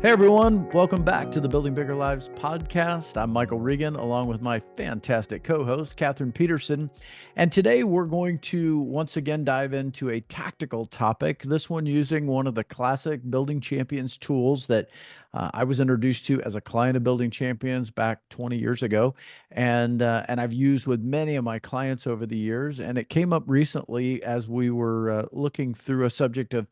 Hey everyone, welcome back to the Building Bigger Lives podcast. I'm Michael Regan, along with my fantastic co-host, Kathryn Peterson. And today we're going to once again dive into a tactical topic, this one using one of the classic Building Champions tools that I was introduced to as a client of Building Champions back 20 years ago. And I've used with many of my clients over the years. And it came up recently as we were looking through a subject of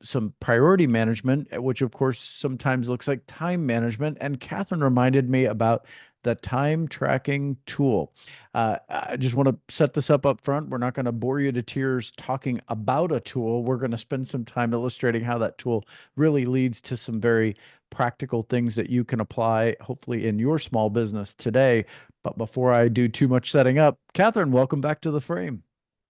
some priority management, which of course sometimes looks like time management. And Kathryn reminded me about the time tracking tool. I just want to set this up front. We're not going to bore you to tears talking about a tool. We're going to spend some time illustrating how that tool really leads to some very practical things that you can apply, hopefully, in your small business today. But before I do too much setting up, Kathryn, welcome back to the frame.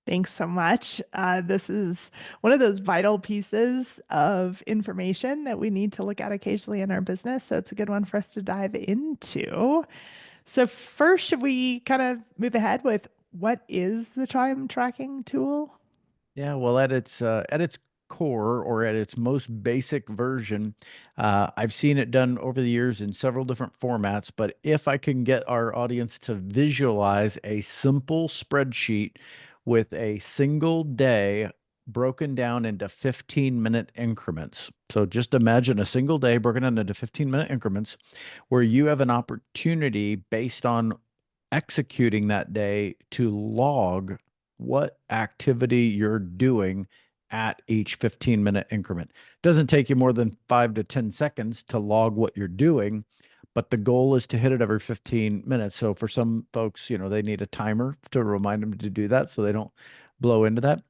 Thanks so much. This is one of those vital pieces of information that we need to look at occasionally in our business. So it's a good one for us to dive into. So, first, should we kind of move ahead with what is the time tracking tool? Yeah, well, at its core or at its most basic version, I've seen it done over the years in several different formats. But if I can get our audience to visualize a simple spreadsheet with a single day broken down into 15-minute increments. So just imagine a single day broken down into 15-minute increments where you have an opportunity based on executing that day to log what activity you're doing at each 15-minute increment. Doesn't take you more than 5 to 10 seconds to log what you're doing, but the goal is to hit it every 15 minutes. So for some folks, they need a timer to remind them to do that so they don't blow into that.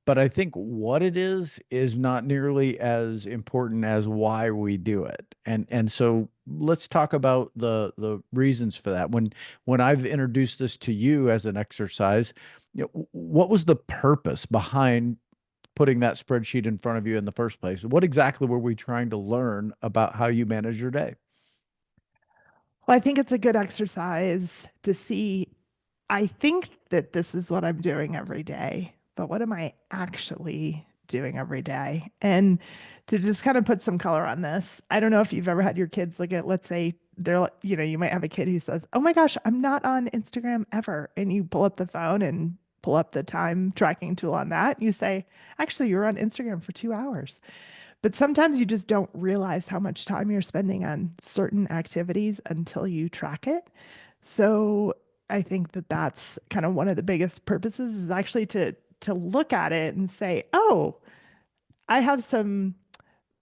But I think what it is not nearly as important as why we do it. And so let's talk about the reasons for that. When I've introduced this to you as an exercise, what was the purpose behind putting that spreadsheet in front of you in the first place? What exactly were we trying to learn about how you manage your day? Well, I think it's a good exercise to see. I think that this is what I'm doing every day, but what am I actually doing every day? And to just kind of put some color on this, I don't know if you've ever had your kids look at, let's say, you might have a kid who says, "Oh my gosh, I'm not on Instagram ever." And you pull up the phone and pull up the time tracking tool on that. And you say, "Actually, you're on Instagram for 2 hours." But sometimes you just don't realize how much time you're spending on certain activities until you track it. So I think that that's kind of one of the biggest purposes is actually to look at it and say, "Oh, I have some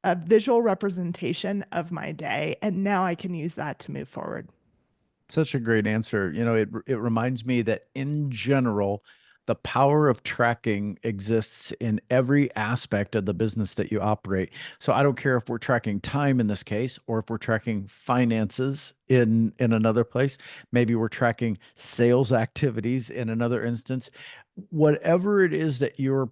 a visual representation of my day, and now I can use that to move forward." Such a great answer. It reminds me that in general, the power of tracking exists in every aspect of the business that you operate. So I don't care if we're tracking time in this case, or if we're tracking finances in another place. Maybe we're tracking sales activities in another instance. Whatever it is that you're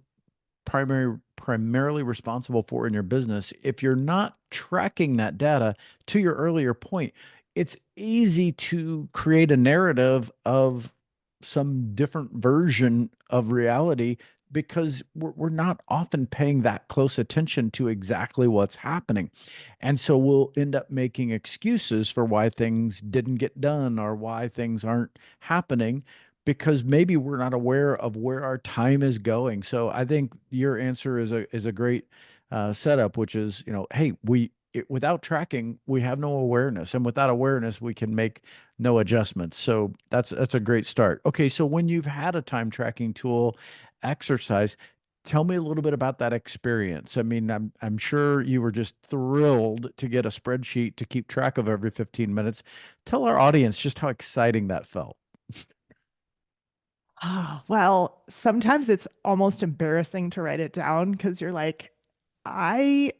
primarily responsible for in your business, if you're not tracking that data, to your earlier point, it's easy to create a narrative of some different version of reality because we're not often paying that close attention to exactly what's happening. And so we'll end up making excuses for why things didn't get done or why things aren't happening because maybe we're not aware of where our time is going. So I think your answer is a great setup, which is, hey, without tracking, we have no awareness, and without awareness, we can make no adjustments. So that's a great start. Okay, so when you've had a time tracking tool exercise, tell me a little bit about that experience. I mean, I'm sure you were just thrilled to get a spreadsheet to keep track of every 15 minutes. Tell our audience just how exciting that felt. Oh, well, sometimes it's almost embarrassing to write it down because you're like, I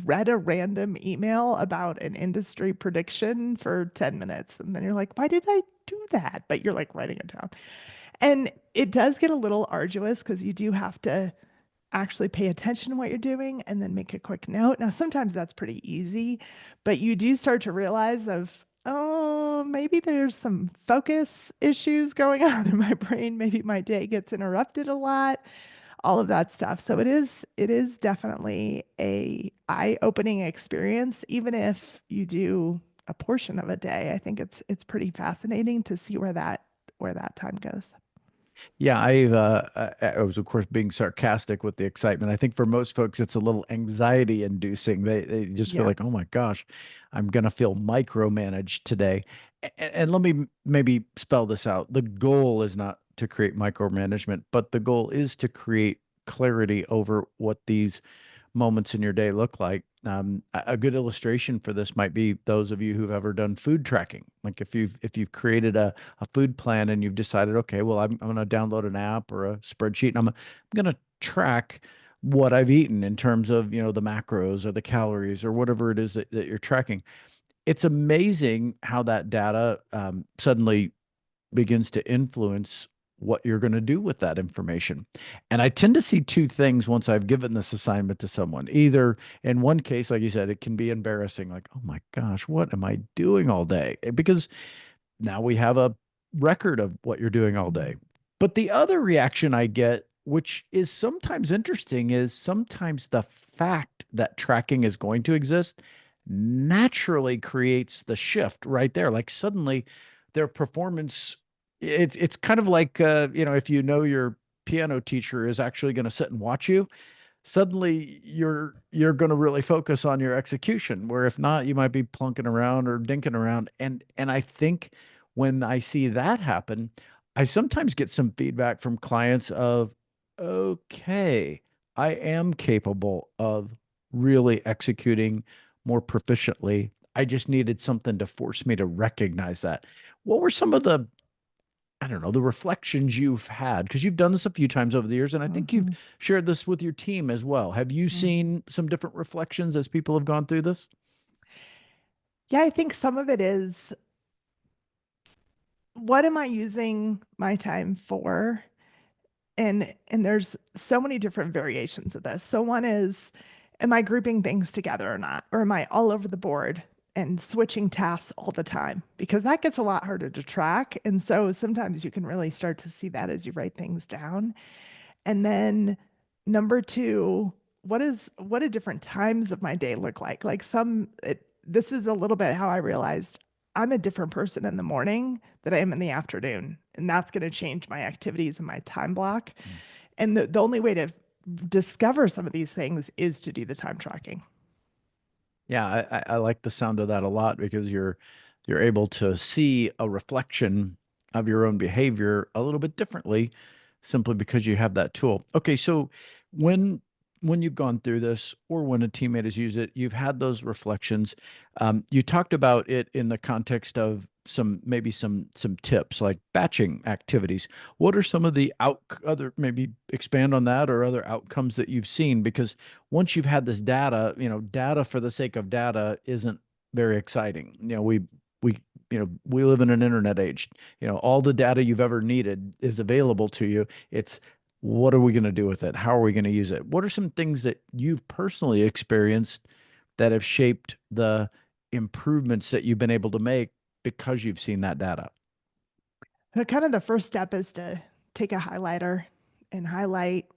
read a random email about an industry prediction for 10 minutes. And then you're like, why did I do that? But you're like writing it down. And it does get a little arduous because you do have to actually pay attention to what you're doing and then make a quick note. Now, sometimes that's pretty easy, but you do start to realize of, oh, maybe there's some focus issues going on in my brain. Maybe my day gets interrupted a lot. all of that stuff. So it is definitely a eye-opening experience, even if you do a portion of a day. I think it's pretty fascinating to see where that time goes. Yeah, I was of course being sarcastic with the excitement. I think for most folks it's a little anxiety inducing. They just feel like, "Oh Yes. my gosh, I'm gonna feel micromanaged today." And let me maybe spell this out. The goal is not to create micromanagement, but the goal is to create clarity over what these moments in your day look like. A good illustration for this might be those of you who've ever done food tracking. Like if you've created a food plan and you've decided, okay, well, I'm going to download an app or a spreadsheet and I'm going to track what I've eaten in terms of, the macros or the calories or whatever it is that you're tracking. It's amazing how that data suddenly begins to influence what you're going to do with that information. And I tend to see two things once I've given this assignment to someone. Either in one case, like you said, it can be embarrassing, like, oh my gosh, what am I doing all day? Because now we have a record of what you're doing all day. Mhm. But the other reaction I get, which is sometimes interesting, is sometimes the fact that tracking is going to exist naturally creates the shift right there. Like suddenly their performance, it's kind of like if you know your piano teacher is actually going to sit and watch you, suddenly you're going to really focus on your execution, where if not you might be plunking around or dinking around. And I think when I see that happen, I sometimes get some feedback from clients of, okay, I am capable of really executing more proficiently. I just needed something to force me to recognize that. What were some of the, I don't know, the reflections you've had? Because you've done this a few times over the years, and I think you've Mhm. shared this with your team as well. Have you Mhm. seen some different reflections as people have gone through this? Yeah, I think some of it is, what am I using my time for? And there's so many different variations of this. So one is, am I grouping things together or not? Or am I all over the board and switching tasks all the time? Because that gets a lot harder to track. And so sometimes you can really start to see that as you write things down. And then number two, what do different times of my day look like? Like this is a little bit how I realized I'm a different person in the morning than I am in the afternoon. And that's going to change my activities and my time block. And the only way to discover some of these things is to do the time tracking. Yeah, I like the sound of that a lot because you're able to see a reflection of your own behavior a little bit differently simply because you have that tool. Okay, so when when you've gone through this or when a teammate has used it, you've had those reflections. You talked about it in the context of some tips like batching activities. What are some of the other, maybe expand on that, or other outcomes that you've seen? Because once you've had this data, data for the sake of data isn't very exciting. We we live in an internet age. All the data you've ever needed is available to you. It's, what are we going to do with it? How are we going to use it? What are some things that you've personally experienced that have shaped the improvements that you've been able to make because you've seen that data? But kind of the first step is to take a highlighter and highlight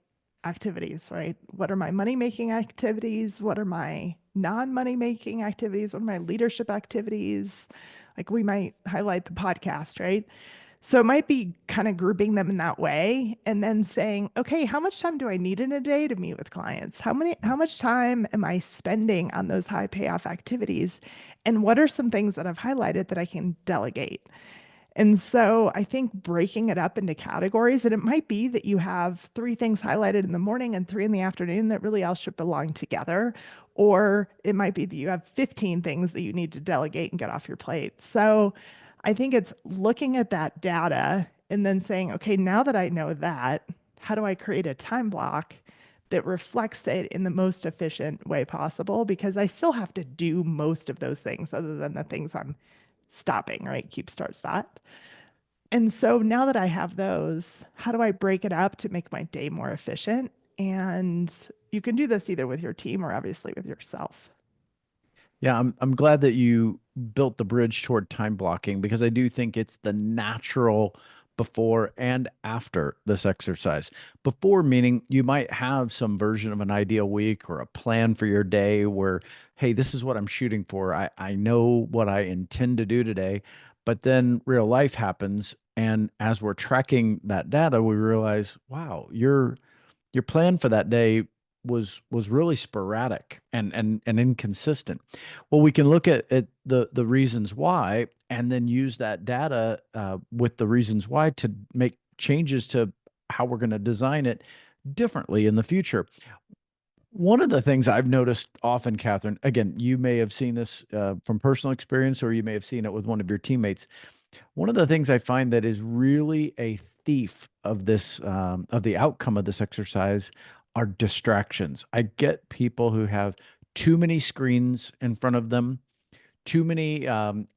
activities, right? What are my money making activities? What are my non money making activities? What are my leadership activities? Like we might highlight the podcast, right? So it might be kind of grouping them in that way and then saying, okay, how much time do I need in a day to meet with clients? How much time am I spending on those high payoff activities? And what are some things that I've highlighted that I can delegate? And so I think breaking it up into categories, and it might be that you have three things highlighted in the morning and three in the afternoon that really all should belong together. Or it might be that you have 15 things that you need to delegate and get off your plate. So I think it's looking at that data and then saying, okay, now that I know that, how do I create a time block that reflects it in the most efficient way possible? Because I still have to do most of those things other than the things I'm stopping, right? Keep, start, stop. And so now that I have those, how do I break it up to make my day more efficient? And you can do this either with your team or obviously with yourself. Yeah, I'm glad that you built the bridge toward time blocking because I do think it's the natural before and after this exercise. Before, meaning you might have some version of an ideal week or a plan for your day where, hey, this is what I'm shooting for. I know what I intend to do today. But then real life happens. And as we're tracking that data, we realize, wow, your plan for that day was really sporadic and inconsistent. Well, we can look at the reasons why, and then use that data with the reasons why to make changes to how we're going to design it differently in the future. One of the things I've noticed often, Kathryn, again, you may have seen this from personal experience, or you may have seen it with one of your teammates. One of the things I find that is really a thief of this, of the outcome of this exercise, are distractions. I get people who have too many screens in front of them, too many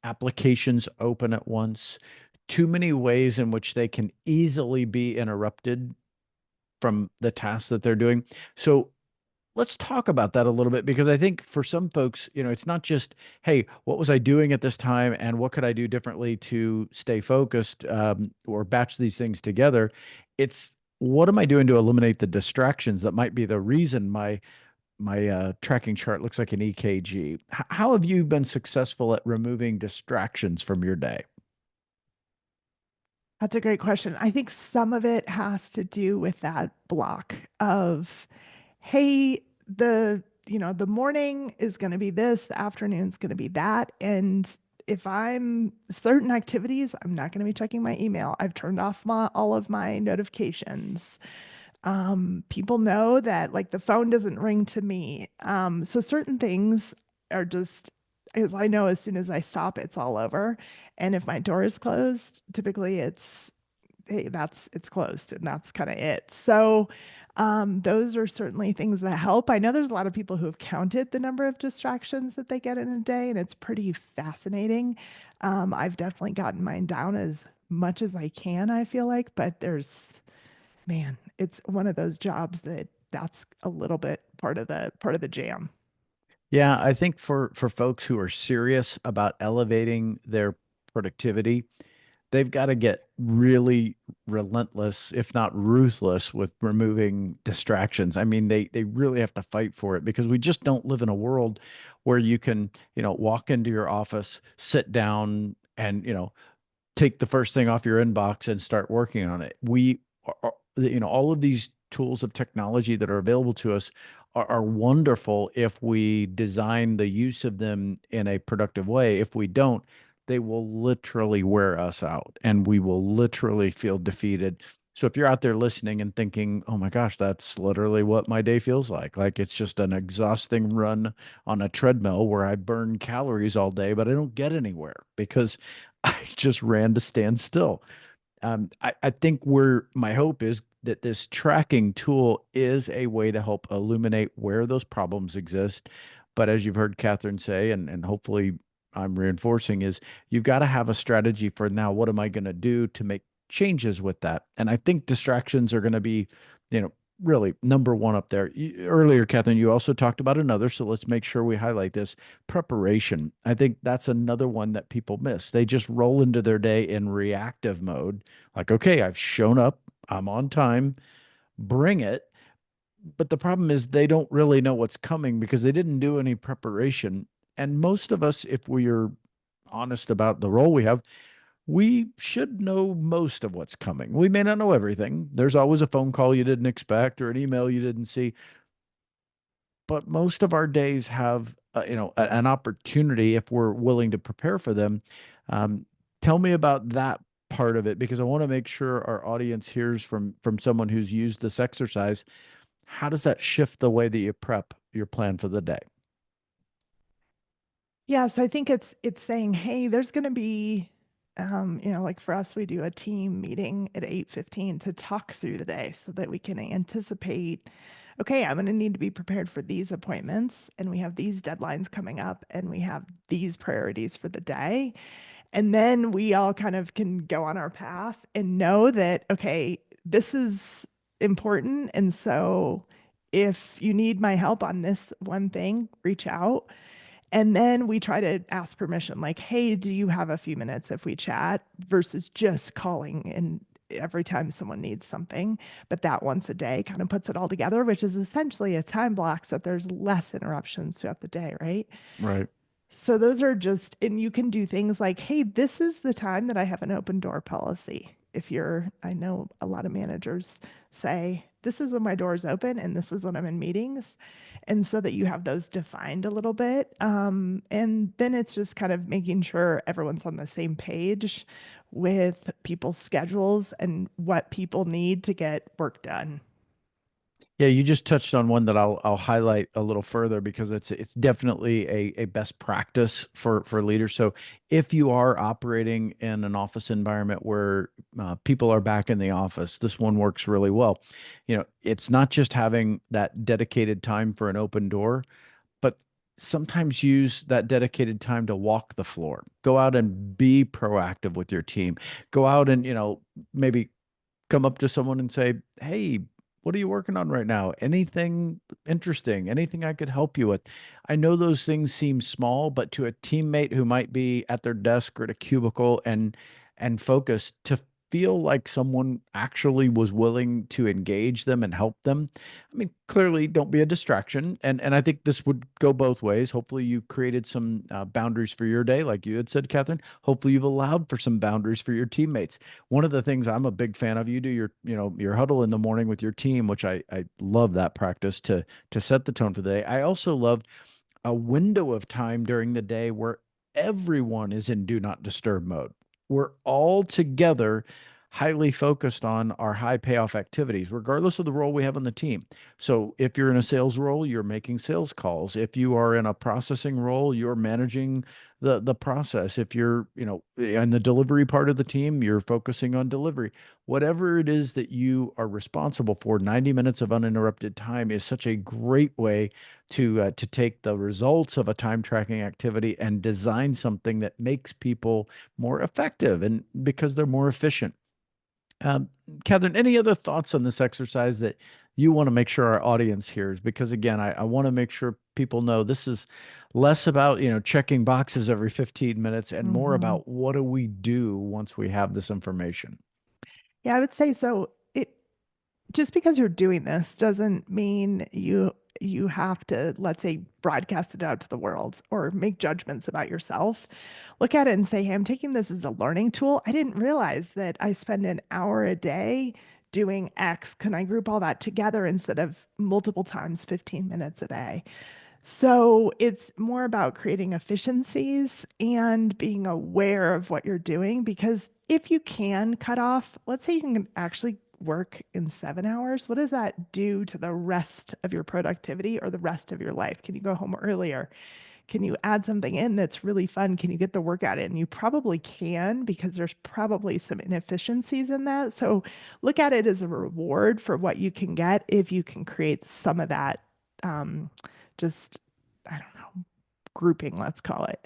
applications open at once, too many ways in which they can easily be interrupted from the tasks that they're doing. So let's talk about that a little bit, because I think for some folks, it's not just, hey, what was I doing at this time and what could I do differently to stay focused, or batch these things together. It's, what am I doing to eliminate the distractions that might be the reason my tracking chart looks like an EKG? How have you been successful at removing distractions from your day? That's a great question. I think some of it has to do with that block of, hey, the morning is going to be this, the afternoon's going to be that. And if I'm certain activities, I'm not going to be checking my email. I've turned off all of my notifications. People know that like the phone doesn't ring to me. So certain things are just, as I know, as soon as I stop, it's all over. And if my door is closed, typically it's, hey, it's closed and that's kind of it. So those are certainly things that help. I know there's a lot of people who have counted the number of distractions that they get in a day, and it's pretty fascinating. I've definitely gotten mine down as much as I can, I feel like, but man, it's one of those jobs that's a little bit part of the jam. Yeah, I think for folks who are serious about elevating their productivity, they've got to get really relentless, if not ruthless, with removing distractions. I mean, they really have to fight for it, because we just don't live in a world where you can, walk into your office, sit down, and, take the first thing off your inbox and start working on it. All of these tools of technology that are available to us are wonderful if we design the use of them in a productive way. If we don't, they will literally wear us out and we will literally feel defeated. So if you're out there listening and thinking, oh my gosh, that's literally what my day feels like it's just an exhausting run on a treadmill where I burn calories all day, but I don't get anywhere because I just ran to stand still. I think where my hope is that this tracking tool is a way to help illuminate where those problems exist. But as you've heard Kathryn say, and hopefully I'm reinforcing, is you've got to have a strategy for, now, what am I going to do to make changes with that? And I think distractions are going to be, you know, really number one up there. Earlier, Kathryn, you also talked about another, so let's make sure we highlight this: preparation. I think that's another one that people miss. They just roll into their day in reactive mode, like, okay, I've shown up, I'm on time, bring it. But the problem is they don't really know what's coming because they didn't do any preparation. And most of us, if we are honest about the role we have, we should know most of what's coming. We may not know everything. There's always a phone call you didn't expect or an email you didn't see, but most of our days have, an opportunity if we're willing to prepare for them. Um, Tell me about that part of it, because I want to make sure our audience hears from someone who's used this exercise. How does that shift the way that you prep your plan for the day? Yeah, so I think it's saying, hey, there's going to be, like for us, we do a team meeting at 8:15 to talk through the day so that we can anticipate, okay, I'm going to need to be prepared for these appointments, and we have these deadlines coming up, and we have these priorities for the day. And then we all kind of can go on our path and know that, okay, this is important. And so if you need my help on this one thing, reach out. And then we try to ask permission, like, hey, do you have a few minutes if we chat, versus just calling every time someone needs something, but that once a day kind of puts it all together, which is essentially a time block so that there's less interruptions throughout the day, right? Right. So those are just, and you can do things like, hey, this is the time that I have an open door policy. If you're, I know a lot of managers say, this is when my door is open and this is when I'm in meetings. And so that you have those defined a little bit. And then it's just kind of making sure everyone's on the same page with people's schedules and what people need to get work done. Yeah, you just touched on one that I'll highlight a little further because it's definitely a best practice for leaders. So if you are operating in an office environment where people are back in the office, this one works really well. You know, it's not just having that dedicated time for an open door, but sometimes use that dedicated time to walk the floor. Go out and be proactive with your team. Go out and, maybe come up to someone and say, "Hey, what are you working on right now? Anything interesting? Anything I could help you with?" I know those things seem small, but to a teammate who might be at their desk or at a cubicle and focused, to feel like someone actually was willing to engage them and help them. I mean, clearly, don't be a distraction, and I think this would go both ways. Hopefully, you've created some boundaries for your day, like you had said, Catherine. Hopefully, you've allowed for some boundaries for your teammates. One of the things I'm a big fan of, you do your huddle in the morning with your team, which I love that practice to set the tone for the day. I also love a window of time during the day where everyone is in do not disturb mode. We're all together highly focused on our high payoff activities, regardless of the role we have on the team. So if you're in a sales role, you're making sales calls. If you are in a processing role, you're managing the process. If you're, in the delivery part of the team, you're focusing on delivery. Whatever it is that you are responsible for, 90 minutes of uninterrupted time is such a great way to take the results of a time tracking activity and design something that makes people more effective and because they're more efficient. Um, Catherine, any other thoughts on this exercise that you want to make sure our audience hears? Because again, I want to make sure people know this is less about, checking boxes every 15 minutes and more Mhm. about what do we do once we have this information. Yeah, I would say so. Just because you're doing this doesn't mean you have to, let's say, broadcast it out to the world or make judgments about yourself. Look at it and say, hey, I'm taking this as a learning tool. I didn't realize that I spend an hour a day doing X. Can I group all that together instead of multiple times 15 minutes a day? So it's more about creating efficiencies and being aware of what you're doing, because if you can cut off, let's say you can actually work in 7 hours, what does that do to the rest of your productivity or the rest of your life? Can you go home earlier? Can you add something in that's really fun? Can you get the workout in? You probably can, because there's probably some inefficiencies in that. So look at it as a reward for what you can get if you can create some of that, um, just, I don't know, grouping, let's call it.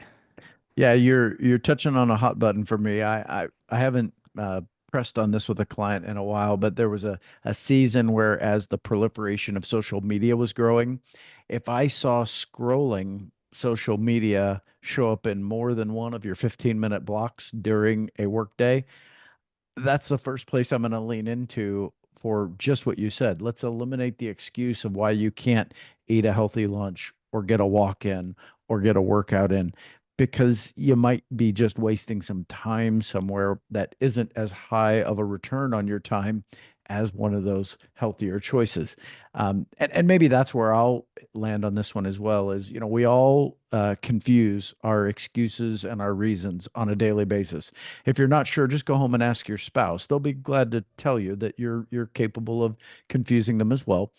Yeah, you're touching on a hot button for me. I haven't pressed on this with a client in a while, but there was a season where as the proliferation of social media was growing, if I saw scrolling social media show up in more than one of your 15-minute blocks during a workday, that's the first place I'm going to lean into for just what you said. Let's eliminate the excuse of why you can't eat a healthy lunch or get a walk in or get a workout in, because you might be just wasting some time somewhere that isn't as high of a return on your time as one of those healthier choices. And maybe that's where I'll land on this one as well is, we all confuse our excuses and our reasons on a daily basis. If you're not sure, just go home and ask your spouse. They'll be glad to tell you that you're capable of confusing them as well.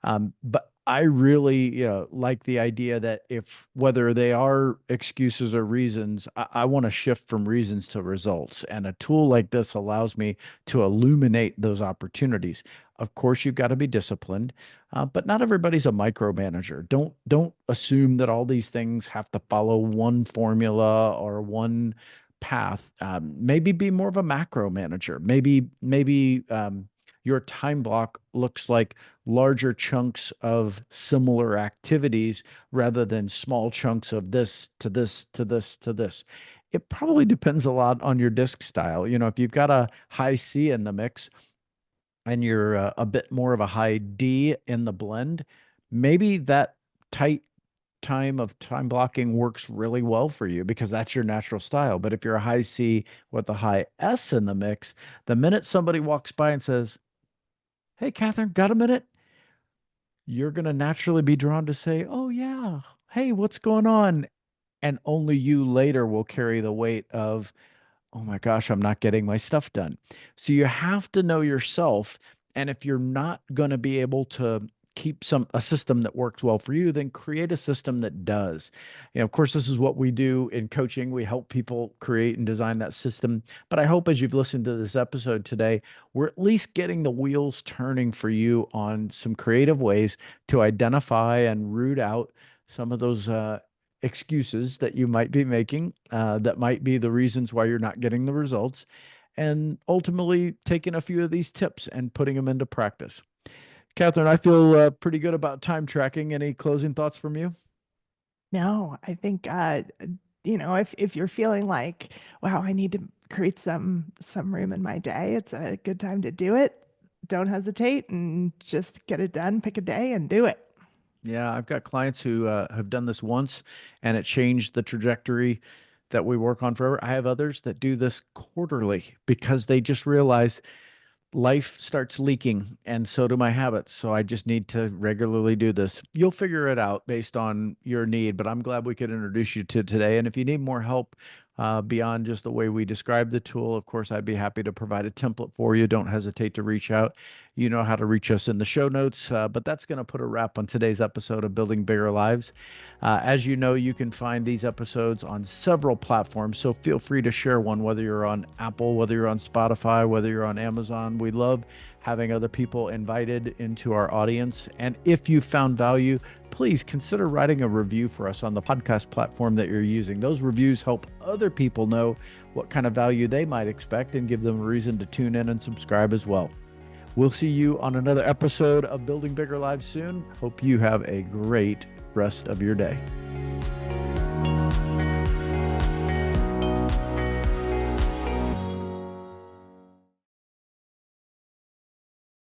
But I really, like the idea that if whether they are excuses or reasons, I want to shift from reasons to results. And a tool like this allows me to illuminate those opportunities. Of course, you've got to be disciplined, but not everybody's a micromanager. Don't assume that all these things have to follow one formula or one path. Maybe be more of a macro manager. Maybe your time block looks like larger chunks of similar activities rather than small chunks of this to this to this to this. It probably depends a lot on your disc style. If you've got a high C in the mix and you're a bit more of a high D in the blend, maybe that tight time blocking works really well for you because that's your natural style. But if you're a high C with a high S in the mix, the minute somebody walks by and says, "Hey, Kathryn, got a minute?" You're going to naturally be drawn to say, "Oh, yeah. Hey, what's going on?" And only you later will carry the weight of, "Oh my gosh, I'm not getting my stuff done." So you have to know yourself. And if you're not going to be able to keep a system that works well for you, then create a system that does. Of course, this is what we do in coaching. We help people create and design that system. But I hope as you've listened to this episode today, we're at least getting the wheels turning for you on some creative ways to identify and root out some of those excuses that you might be making, that might be the reasons why you're not getting the results, and ultimately taking a few of these tips and putting them into practice. Kathryn, I feel pretty good about time tracking. Any closing thoughts from you? No, I think if you're feeling like, wow, I need to create some room in my day, it's a good time to do it. Don't hesitate and just get it done. Pick a day and do it. Yeah, I've got clients who have done this once and it changed the trajectory that we work on forever. I have others that do this quarterly because they just realize life starts leaking and so do my habits. So I just need to regularly do this. You'll figure it out based on your need, but I'm glad we could introduce you to today. And if you need more help beyond just the way we describe the tool, of course, I'd be happy to provide a template for you. Don't hesitate to reach out. You know how to reach us in the show notes, but that's going to put a wrap on today's episode of Building Bigger Lives. As you know, you can find these episodes on several platforms, so feel free to share one, whether you're on Apple, whether you're on Spotify, whether you're on Amazon. We love having other people invited into our audience. And if you found value, please consider writing a review for us on the podcast platform that you're using. Those reviews help other people know what kind of value they might expect and give them a reason to tune in and subscribe as well. We'll see you on another episode of Building Bigger Lives soon. Hope you have a great rest of your day.